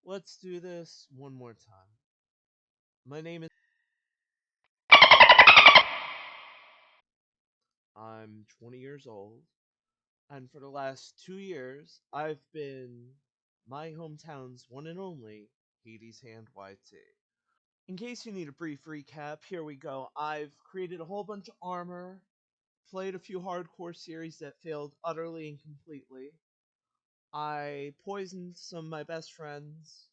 Let's do this one more time. My name is. I'm 20 years old, and for the last 2 years, I've been my hometown's one and only Hadeshand YT. In case you need a brief recap, here we go. I've created a whole bunch of armor, played a few hardcore series that failed utterly and completely. I poisoned some of my best friends.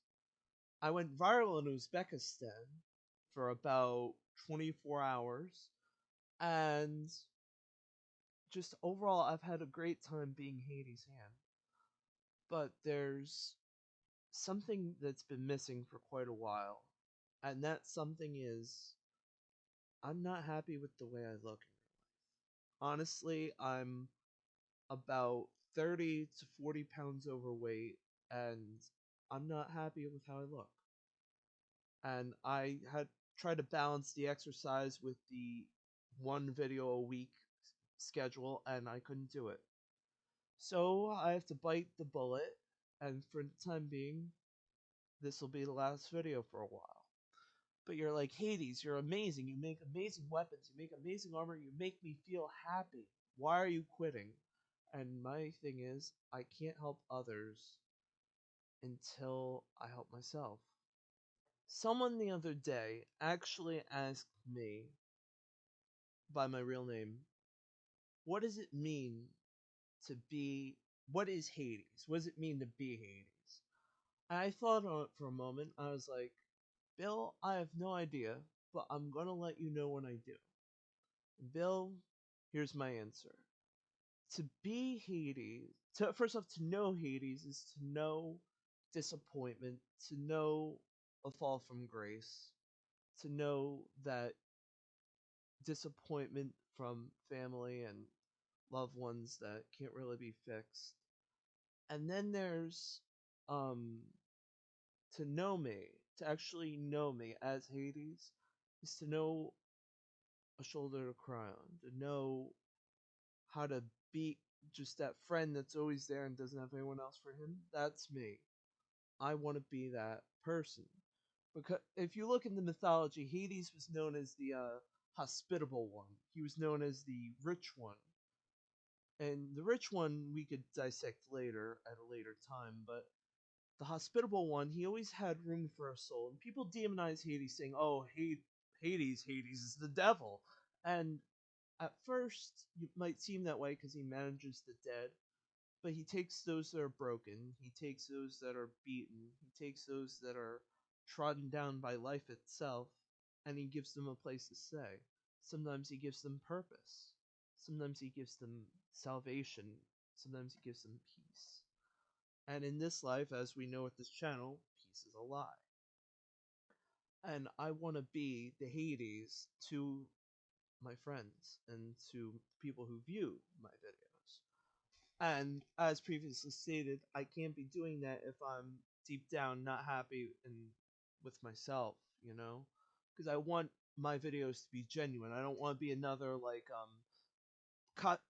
I went viral in Uzbekistan for about 24 hours, and just overall, I've had a great time being Hades' hand. But there's something that's been missing for quite a while, and that something is I'm not happy with the way I look. Honestly, I'm about 30 to 40 pounds overweight, and I'm not happy with how I look. And I had tried to balance the exercise with the one video a week schedule, and I couldn't do it. So I have to bite the bullet, and for the time being, this will be the last video for a while. But you're like, Hades, you're amazing. You make amazing weapons. You make amazing armor. You make me feel happy. Why are you quitting? And my thing is, I can't help others until I help myself. Someone the other day actually asked me by my real name, what does it mean to be, what is Hades? What does it mean to be Hades? I thought on it for a moment. I was like, Bill, I have no idea, but I'm gonna let you know when I do. Bill, here's my answer. To be Hades, first off, to know Hades is to know disappointment, to know a fall from grace, to know that disappointment from family and loved ones that can't really be fixed. And then there's um to know me, to actually know me as Hades, is to know a shoulder to cry on, to know how to be just that friend that's always there and doesn't have anyone else for him. That's me. I want to be that person. Because if you look in the mythology, Hades was known as the hospitable one. He was known as the rich one. And the rich one we could dissect later at a later time, but the hospitable one, he always had room for a soul. And people demonize Hades, saying, "Oh, Hades is the devil." And at first, it might seem that way because he manages the dead, but he takes those that are broken, he takes those that are beaten, he takes those that are trodden down by life itself, and he gives them a place to stay. Sometimes he gives them purpose. Sometimes he gives them salvation. Sometimes he gives them peace. And in this life, as we know with this channel, peace is a lie. And I want to be the Hades to my friends and to people who view my videos. And as previously stated, I can't be doing that if I'm deep down not happy with myself, you know? Because I want my videos to be genuine. I don't want to be another like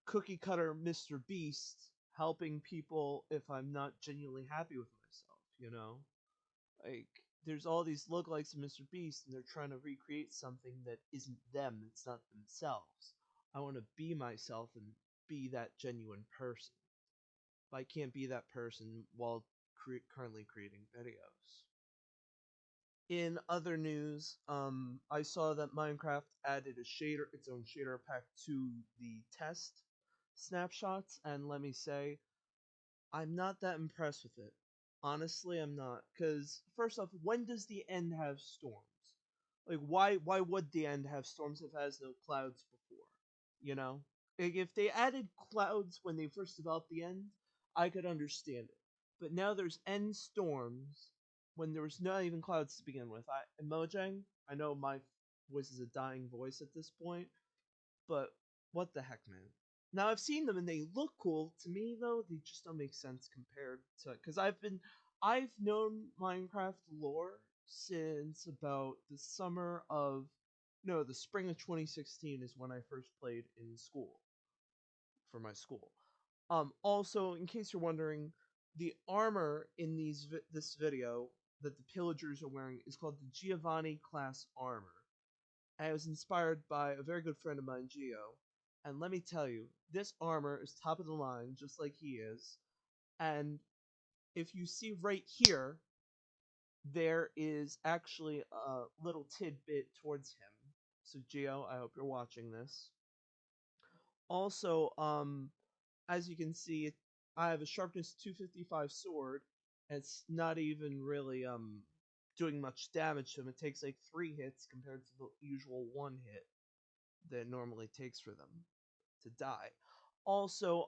cookie cutter Mr. Beast helping people if I'm not genuinely happy with myself, you know? Like there's all these lookalikes of Mr. Beast and they're trying to recreate something that isn't them, it's not themselves. I want to be myself and be that genuine person. But I can't be that person while currently creating videos. In other news, I saw that Minecraft added its own shader pack to the test snapshots, and let me say, I'm not that impressed with it. Honestly, I'm not. Because, first off, when does the end have storms? Like, why would the end have storms if it has no clouds before? You know? Like, if they added clouds when they first developed the end, I could understand it. But now there's end storms when there was not even clouds to begin with. Mojang, I know my voice is a dying voice at this point, but what the heck, man? Now I've seen them and they look cool. To me though, they just don't make sense compared to because I've known Minecraft lore since about the summer of no, the spring of 2016 is when I first played in school for my school. Also, in case you're wondering, the armor in this video that the pillagers are wearing is called the Giovanni class armor. And it was inspired by a very good friend of mine, Gio. And let me tell you, this armor is top of the line, just like he is. And if you see right here, there is actually a little tidbit towards him. So Gio, I hope you're watching this. Also, as you can see, I have a sharpness 255 sword. It's not even really doing much damage to him. It takes like 3 hits compared to the usual 1 hit that it normally takes for them to die. Also,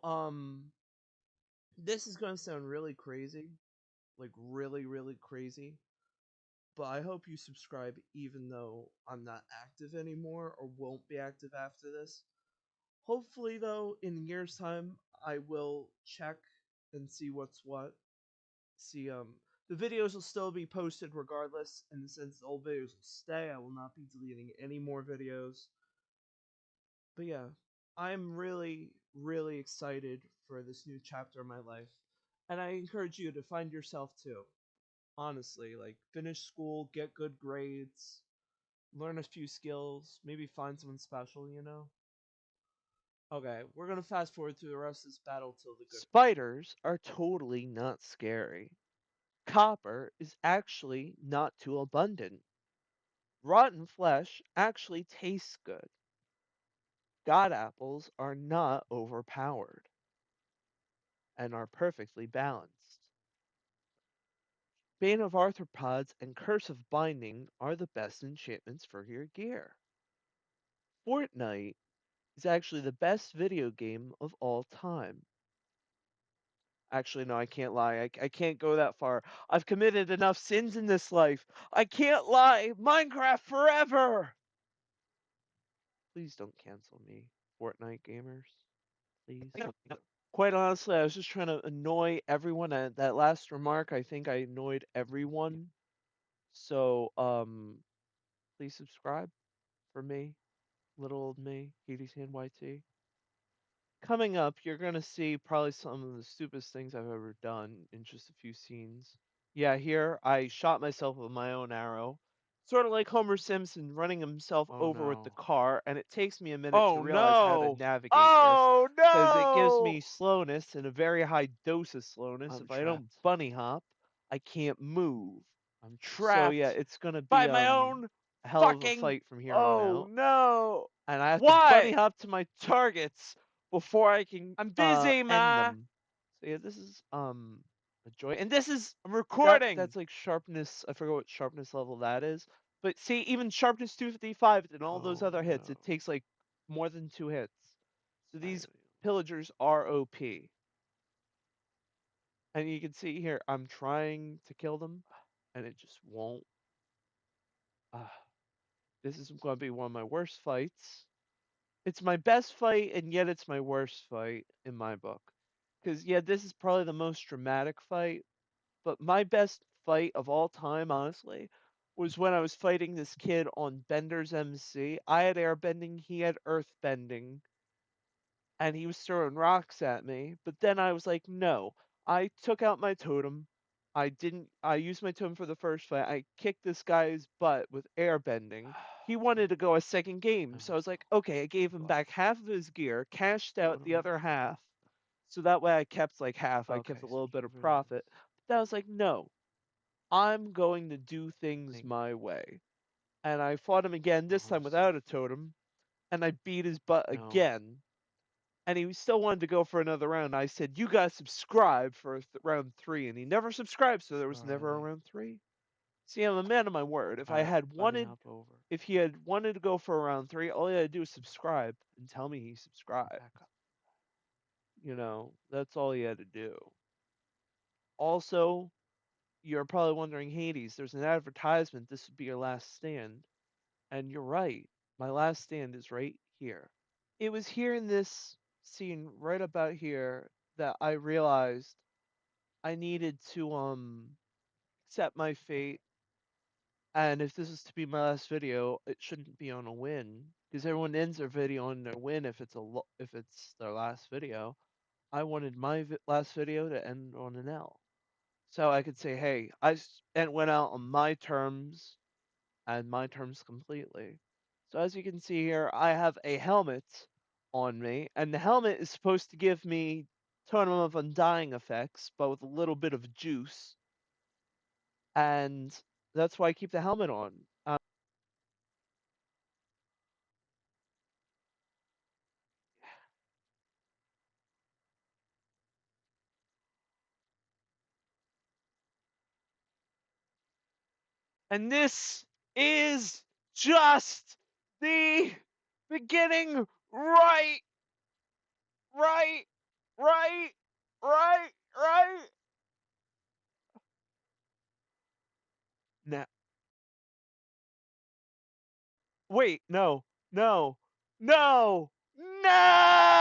this is gonna sound really crazy, like really, really crazy. But I hope you subscribe even though I'm not active anymore or won't be active after this. Hopefully, though, in a year's time, I will check and see what's what. See, the videos will still be posted regardless, in the sense the old videos will stay. I will not be deleting any more videos. But yeah, I'm really, really excited for this new chapter of my life. And I encourage you to find yourself too. Honestly, like, finish school, get good grades, learn a few skills, maybe find someone special, you know? Okay, we're gonna fast forward through the rest of this battle till the good part. Spiders are totally not scary. Copper is actually not too abundant. Rotten flesh actually tastes good. God apples are not overpowered and are perfectly balanced. Bane of Arthropods and Curse of Binding are the best enchantments for your gear. Fortnite is actually the best video game of all time. Actually, no, I can't lie. I can't go that far. I've committed enough sins in this life. I can't lie. Minecraft forever! Please don't cancel me, Fortnite gamers. Please. Quite honestly, I was just trying to annoy everyone. At that last remark, I think I annoyed everyone. So, please subscribe for me, little old me, Hadeshand YT. Coming up, you're gonna see probably some of the stupidest things I've ever done in just a few scenes. Yeah, here I shot myself with my own arrow. Sort of like Homer Simpson running himself Oh over with the no. car, and it takes me a minute to Oh realize how to no! navigate this, Oh because it gives no! me slowness and a very high dose of slowness. I'm If I don't trapped. bunny hop, I can't move. I'm So yeah, trapped it's gonna by be my own a hell of a fucking. fight from here on Oh out, no! and I have to bunny Why? hop to my targets before I can I'm busy, end ma. them. So yeah, this is a joy, and this is I'm recording. that's like sharpness. I forget what sharpness level that is, but see, even sharpness 255 and all those Oh other hits, it no. takes like more than 2 hits. So I these pillagers are OP, and you can see here I'm trying to kill them, and it just won't. Uh, this is going to be one of my worst fights. It's my best fight, and yet it's my worst fight in my book. Because yeah, this is probably the most dramatic fight, but my best fight of all time, honestly, was when I was fighting this kid on Bender's MC. I had airbending, he had earthbending, and he was throwing rocks at me. But then I was like, no. I took out my totem. I used my totem for the first fight. I kicked this guy's butt with airbending. He wanted to go a second game. So I was like, okay, I gave him Fuck. back half of his gear, cashed out What the am other half. So that way I kept like half. I? I Okay, kept a so little bit keep of it in. profit. But I was like, no, I'm going to do things Thank. my way. And I fought him again, Oh, this I'm time so without a full. totem, and I beat his butt No. again. And he still wanted to go for another round. I said, "You gotta subscribe for round 3," and he never subscribed, so there was never a Alrighty. round 3. See, I'm a man of my word. If I Alright. had Bunny wanted, hop over. if he had wanted to go for a round 3, all he had to do was subscribe and tell me he subscribed. Back up. That's all he had to do. Also, you're probably wondering, Hades, there's an advertisement. This would be your last stand. And you're right. My last stand is right here. It was here in this scene, right about here, that I realized I needed to accept my fate. And if this is to be my last video, it shouldn't be on a win because everyone ends their video on their win if if it's their last video. I wanted my last video to end on an L. So I could say, hey, and went out on my terms and my terms completely. So as you can see here, I have a helmet on me, and the helmet is supposed to give me Totem of Undying effects, but with a little bit of juice, and that's why I keep the helmet on. And this is just the beginning. Right, right, right, right. Now, wait, no, no, no, no!